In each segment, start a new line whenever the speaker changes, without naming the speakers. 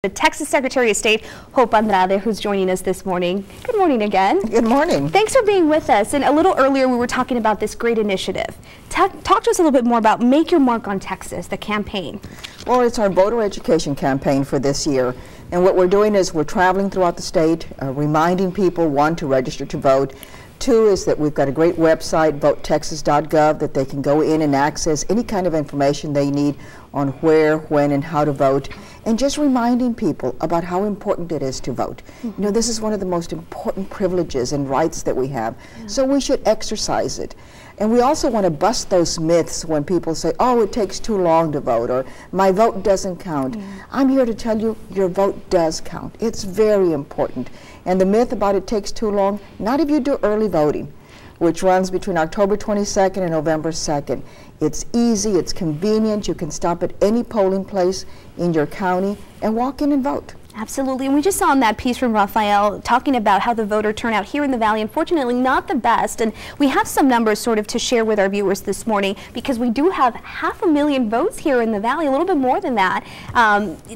The Texas Secretary of State, Hope Andrade, who's joining us this morning. Good morning again.
Good morning.
Thanks for being with us. And a little earlier we were talking about this great initiative. Talk to us a little bit more about Make Your Mark on Texas, the campaign.
Well, it's our voter education campaign for this year. And what we're doing is we're traveling throughout the state, reminding people, one, to register to vote. Two is that we've got a great website, VoteTexas.gov, that they can go in and access any kind of information they need on where, when, and how to vote. And just reminding people about how important it is to vote. You know, this is one of the most important privileges and rights that we have, so we should exercise it. And we also want to bust those myths when people say, oh, it takes too long to vote, or my vote doesn't count. I'm here to tell you, your vote does count. It's very important. And the myth about it takes too long, not if you do early voting, which runs between October 22nd and November 2nd. It's easy, it's convenient, you can stop at any polling place in your county and walk in and vote.
Absolutely, and we just saw in that piece from Rafael talking about how the voter turnout here in the Valley, unfortunately not the best, and we have some numbers sort of to share with our viewers this morning because we do have 500,000 votes here in the Valley, a little bit more than that.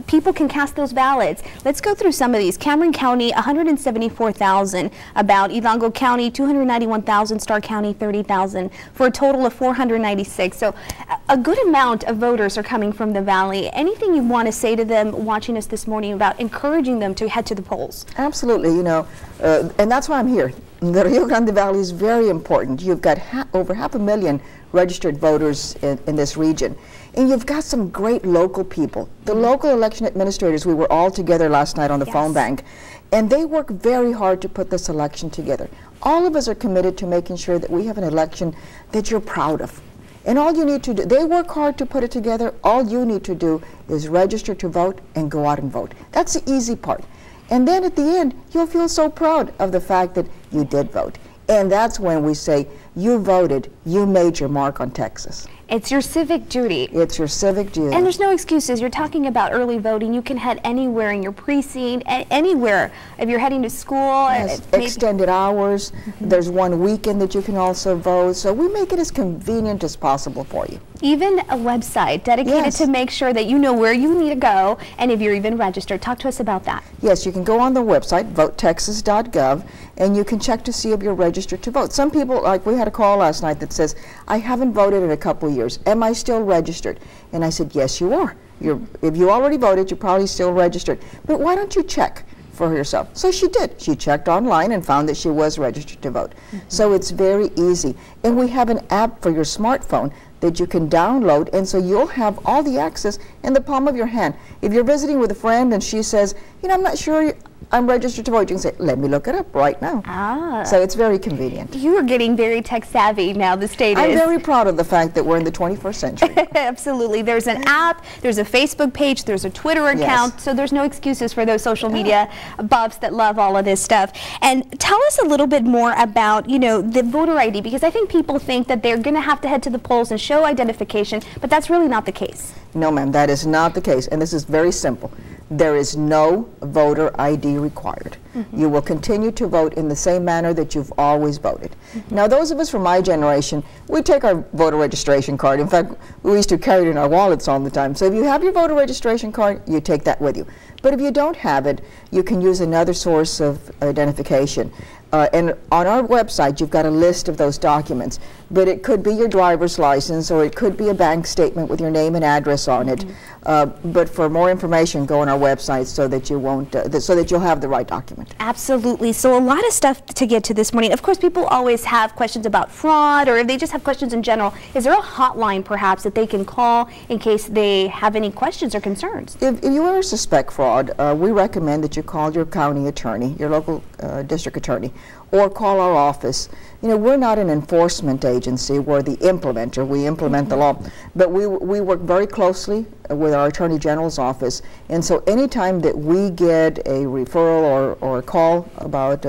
People can cast those ballots. Let's go through some of these. Cameron County, 174,000, about Hidalgo County, 291,000, Starr County, 30,000, for a total of 496. So a good amount of voters are coming from the Valley. Anything you want to say to them watching us this morning about encouraging them to head to the polls?
Absolutely, you know, and that's why I'm here. The Rio Grande Valley is very important. You've got over 500,000 registered voters in this region. And you've got some great local people. The local election administrators, we were all together last night on the phone bank, and they work very hard to put this election together. All of us are committed to making sure that we have an election that you're proud of. And all you need to do, they work hard to put it together. All you need to do is register to vote and go out and vote. That's the easy part. And then at the end, you'll feel so proud of the fact that you did vote. And that's when we say, you voted, you made your mark on Texas.
It's your civic duty.
It's your civic duty.
And there's no excuses. You're talking about early voting. You can head anywhere in your precinct, anywhere. If you're heading to school.
Yes, extended hours. There's one weekend that you can also vote. So we make it as convenient as possible for you.
Even a website dedicated to make sure that you know where you need to go and if you're even registered. Talk to us about that.
Yes, you can go on the website, VoteTexas.gov, and you can check to see if you're registered to vote. Some people, like we had a call last night that says, I haven't voted in a couple of years. Am I still registered? And I said, yes, you are. If you already voted, you're probably still registered. But why don't you check for yourself? So she did. She checked online and found that she was registered to vote. So it's very easy. And we have an app for your smartphone that you can download, and so you'll have all the access in the palm of your hand. If you're visiting with a friend and she says, you know, I'm not sure I'm registered to vote, you can say, let me look it up right now. So it's very convenient.
You are getting very tech savvy now, the state is.
I'm very proud of the fact that we're in the 21st century.
Absolutely. There's an app, there's a Facebook page, there's a Twitter account, so there's no excuses for those social media buffs that love all of this stuff. And tell us a little bit more about, you know, the voter ID, because I think people think that they're going to have to head to the polls and show identification, but that's really not the case.
No, ma'am, that is not the case, and this is very simple. There is no voter ID required. You will continue to vote in the same manner that you've always voted. Now, those of us from my generation, we take our voter registration card. In fact, we used to carry it in our wallets all the time. So if you have your voter registration card, you take that with you. But if you don't have it, you can use another source of identification. And on our website, you've got a list of those documents. But it could be your driver's license, or it could be a bank statement with your name and address on it. But for more information, go on our website so that you won't, so that you'll have the right document.
Absolutely. So a lot of stuff to get to this morning. Of course, people always have questions about fraud, or if they just have questions in general. Is there a hotline, perhaps, that they can call in case they have any questions or concerns?
If you ever suspect fraud, we recommend that you call your county attorney, your local district attorney, or call our office. You know, we're not an enforcement agency. We're the implementer. We implement the law. But we work very closely with our Attorney General's office. And so anytime that we get a referral or a call about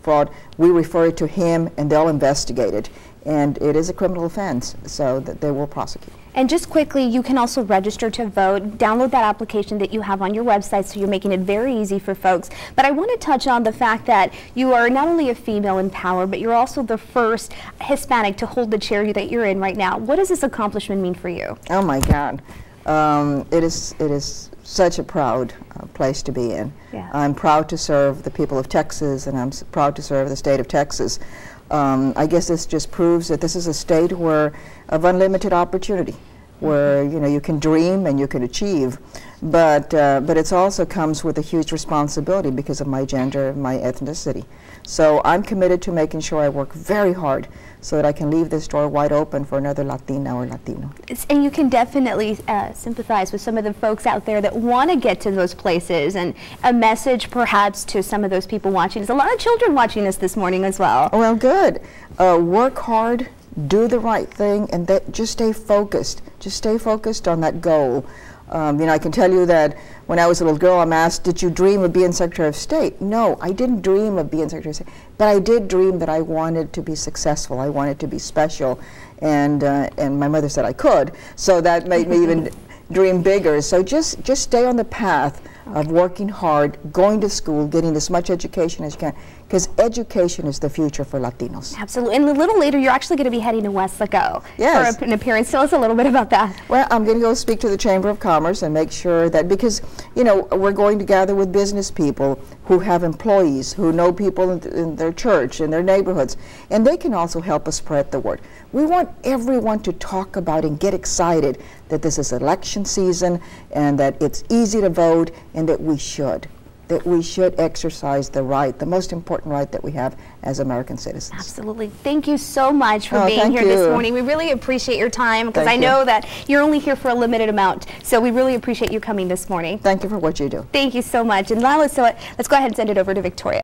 fraud, we refer it to him and they'll investigate it. And it is a criminal offense, so that they will prosecute.
And just quickly, you can also register to vote. Download that application that you have on your website, so you're making it very easy for folks. But I want to touch on the fact that you are not only a female in power, but you're also the first Hispanic to hold the chair that you're in right now. What does this accomplishment mean for you?
Oh my God. It is such a proud place to be in.
Yeah.
I'm proud to serve the people of Texas, and I'm proud to serve the state of Texas. I guess this just proves that this is a state where of unlimited opportunity, where you can dream and you can achieve, but it also comes with a huge responsibility because of my gender and my ethnicity. So I'm committed to making sure I work very hard so that I can leave this door wide open for another Latina or Latino.
And you can definitely sympathize with some of the folks out there that want to get to those places, and a message perhaps to some of those people watching. There's a lot of children watching us this morning as well.
Well, good. Work hard, do the right thing, and just stay focused. Just stay focused on that goal. I can tell you that when I was a little girl, I'm asked, did you dream of being Secretary of State? No, I didn't dream of being Secretary of State, but I did dream that I wanted to be successful. I wanted to be special, and my mother said I could, so that made me even dream bigger. So just stay on the path of working hard, going to school, getting as much education as you can, because education is the future for Latinos.
Absolutely. And a little later, you're actually going to be heading to Weslaco
yes.
for an appearance. Tell us a little bit about that.
Well, I'm going to go speak to the Chamber of Commerce and make sure that, because, we're going to gather with business people who have employees, who know people in their church, in their neighborhoods, and they can also help us spread the word. We want everyone to talk about and get excited that this is election season and that it's easy to vote, and that we should exercise the right, the most important right that we have as American citizens.
Absolutely. Thank you so much for being here this morning. We really appreciate your time, because I know that you're only here for a limited amount, so we really appreciate you coming this morning.
Thank you for what you do.
Thank you so much. And Lila, so let's go ahead and send it over to Victoria.